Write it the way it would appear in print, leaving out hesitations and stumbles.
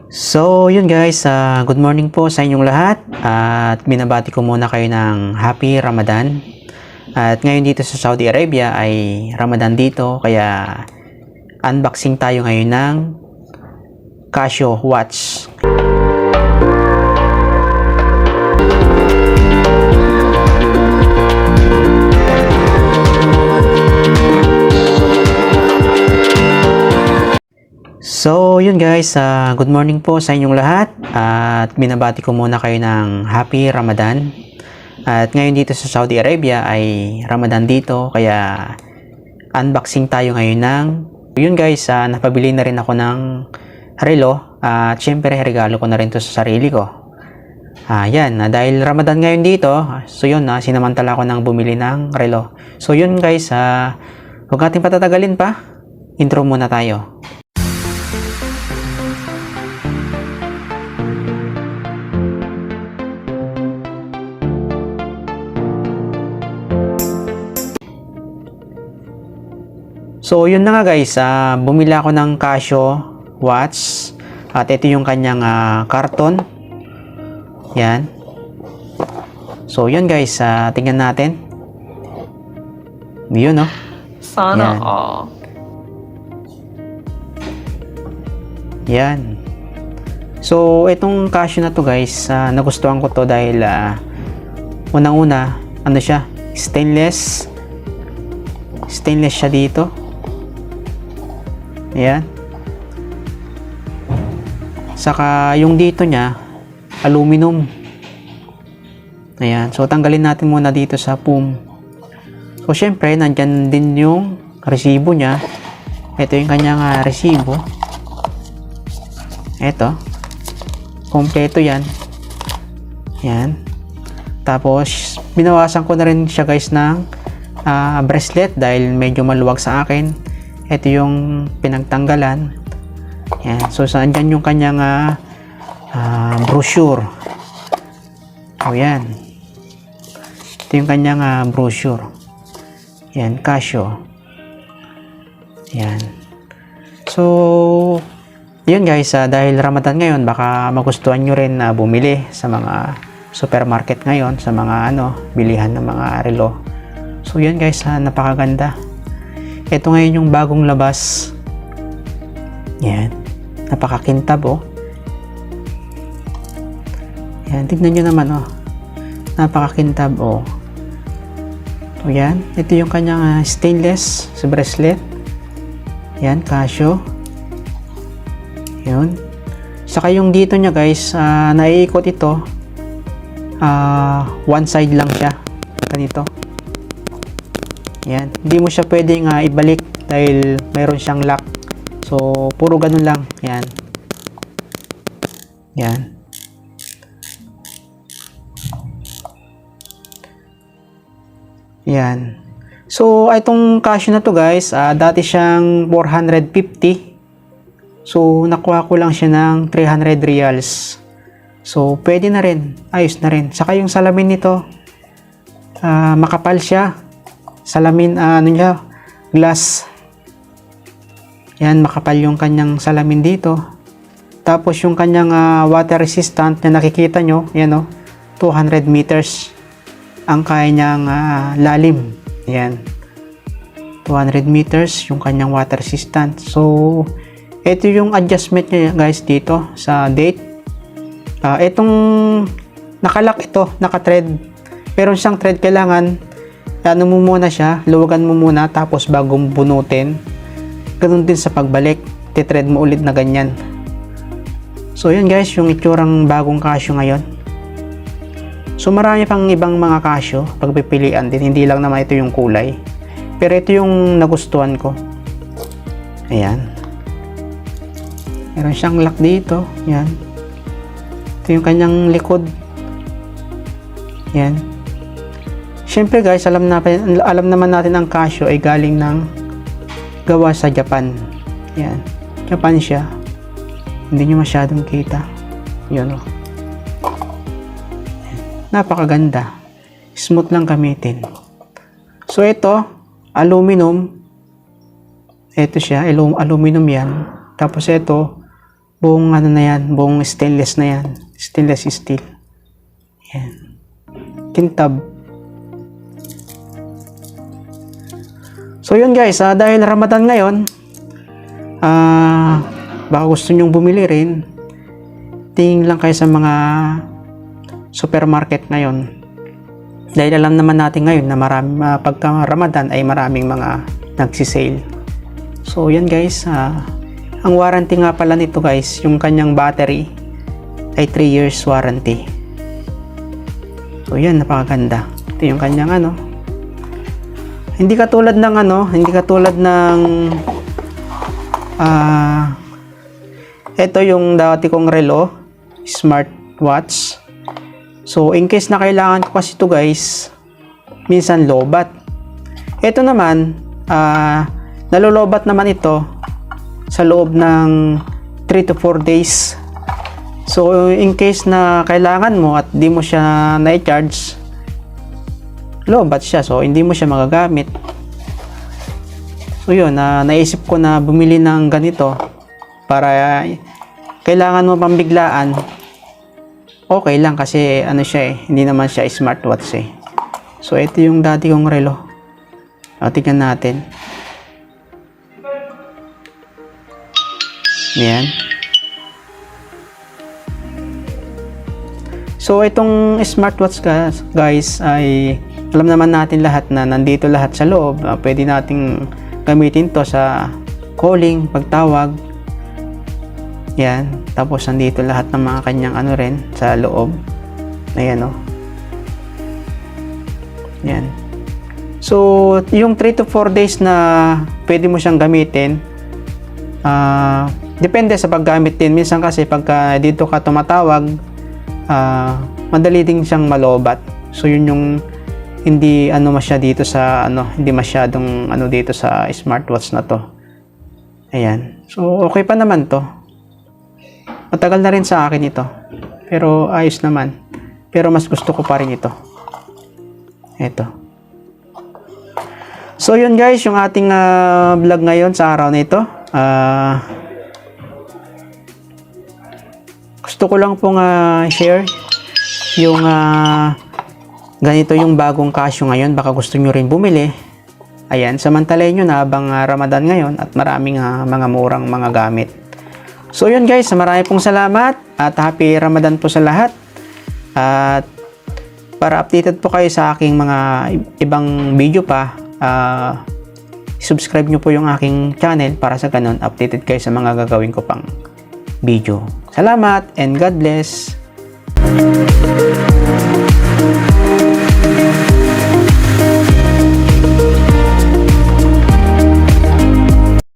So, yun guys, good morning po sa inyong lahat at binabati ko muna kayo ng Happy Ramadan. At ngayon dito sa Saudi Arabia ay Ramadan dito, kaya unboxing tayo ngayon ng Casio watch. So, yun guys, good morning po sa inyong lahat at binabati ko muna kayo ng Happy Ramadan. At ngayon dito sa Saudi Arabia ay Ramadan dito, kaya unboxing tayo ngayon ng yun guys, napabili na rin ako ng relo at syempre regalo ko na rin to sa sarili ko. Dahil Ramadan ngayon dito, so yun, sinamantala ko nang bumili ng relo. So yun guys, huwag natin patatagalin pa, intro muna tayo. So yun na nga guys, bumili ako ng Casio watch at ito yung kanyang karton. Yan. So yun guys, tingnan natin. Yun, no? Sana all. Yan. So itong Casio na to guys, nagustuhan ko to dahil unang-una, ano siya, stainless siya dito. Ayan. Saka yung dito niya, aluminum. Ayan. So tanggalin natin muna dito sa PUM. So syempre, nandyan din yung resibo niya. Ito yung kanyang resibo. Ito. Kompleto yan. Ayan. Tapos, binawasan ko na rin siya guys ng bracelet dahil medyo maluwag sa akin. Ito yung pinagtanggalan. Yan. So, saan dyan yung kanyang brochure. O, yan. Ito yung kanyang brochure. Yan, Casio. Yan. So, yun guys, dahil Ramadan ngayon, baka magustuhan nyo rin na bumili sa mga supermarket ngayon, sa mga bilihan ng mga relo. So, yun guys, napakaganda. Ito ngayon yung bagong labas. Yan. Napakakintab, oh. Yan. Tignan nyo naman, oh. Napakakintab, oh. So, yan. Ito yung kanyang stainless sa bracelet. Yan. Casio. Yun. Saka yung dito niya, guys, naiikot ito. One side lang siya. Ganito. Yan. Hindi mo siya pwedeng ibalik dahil mayroon siyang lock. So, puro ganun lang. Yan. Yan. Yan. So, itong Casio na to guys, dati siyang 450. So, nakuha ko lang siya ng 300 reals. So, pwede na rin. Ayos na rin. Saka yung salamin nito, makapal siya. Salamin, glass. Yan, makapal yung kanyang salamin dito. Tapos yung kanyang water resistant na nakikita nyo, yan 200 meters ang kaya niyang lalim. Yan. 200 meters yung kanyang water resistant. So, ito yung adjustment niya guys dito sa date. Itong nakalock ito, naka-thread. Pero siyang thread kailangan mo muna siya, luwagan mo muna tapos bago bunutin. Ganun din sa pagbalik, titread mo ulit na ganyan. So yun guys, yung itsurang bagong Casio ngayon. So marami pang ibang mga Casio pagpipilian din, hindi lang naman ito yung kulay. Pero ito yung nagustuhan ko. Ayan. Meron siyang lock dito. Yan. Ito yung kanyang likod. Yan. Siyempre guys, alam naman natin ang Casio ay galing ng gawa sa Japan. Yan. Japan siya. Hindi nyo masyadong kita. Yun o. Napakaganda. Smooth lang gamitin. So ito, aluminum. Ito siya, aluminum yan. Tapos ito, Buong ano na yan, buong stainless na yan. Stainless steel. Yan. Kintab. So yun guys, dahil Ramadan ngayon, baka gusto nyong bumili rin, tingin lang kayo sa mga supermarket ngayon. Dahil alam naman natin ngayon na marami, pagka Ramadan ay maraming mga nagsisale. So yan guys, ang warranty nga pala nito guys, yung kanyang battery ay 3 years warranty. So yan, napakaganda. Ito yung kanyang ano. Hindi katulad ng ito yung dati kong relo, smartwatch. So in case na kailangan ko kasi ito guys, minsan lobat. Ito naman, nalolobat naman ito sa loob ng 3 to 4 days. So in case na kailangan mo at di mo siya na-charge, lobat siya, so hindi mo siya magagamit. So yun, naisip ko na bumili ng ganito para kailangan mo pambiglaan, okay lang kasi ano siya hindi naman siya smartwatch eh. So ito yung dati kong relo. Tingnan natin. Yan. So itong smartwatch guys ay alam naman natin lahat na nandito lahat sa loob. Pwede nating gamitin to sa calling, pagtawag. Yan. Tapos nandito lahat ng mga kanyang ano rin sa loob. Ayan o. Yan. So yung 3 to 4 days na pwede mo siyang gamitin, depende sa paggamit din. Minsan kasi pagka dito ka tumatawag, madali din siyang malobat. So yun yung hindi ano dito sa hindi masyadong dito sa smartwatch na to. Ayan. So okay pa naman to. Matagal na rin sa akin ito. Pero ayos naman. Pero mas gusto ko pa rin ito. Ito. So yun guys, yung ating vlog ngayon sa araw na ito. Gusto ko lang pong share yung ganito yung bagong Casio ngayon. Baka gusto nyo rin bumili. Ayan, samantalahin nyo na habang Ramadan ngayon at maraming mga murang mga gamit. So yun guys, marami pong salamat at happy Ramadan po sa lahat. At para updated po kayo sa aking mga ibang video pa, subscribe nyo po yung aking channel para sa ganun updated kayo sa mga gagawin ko pang video. Salamat and God bless.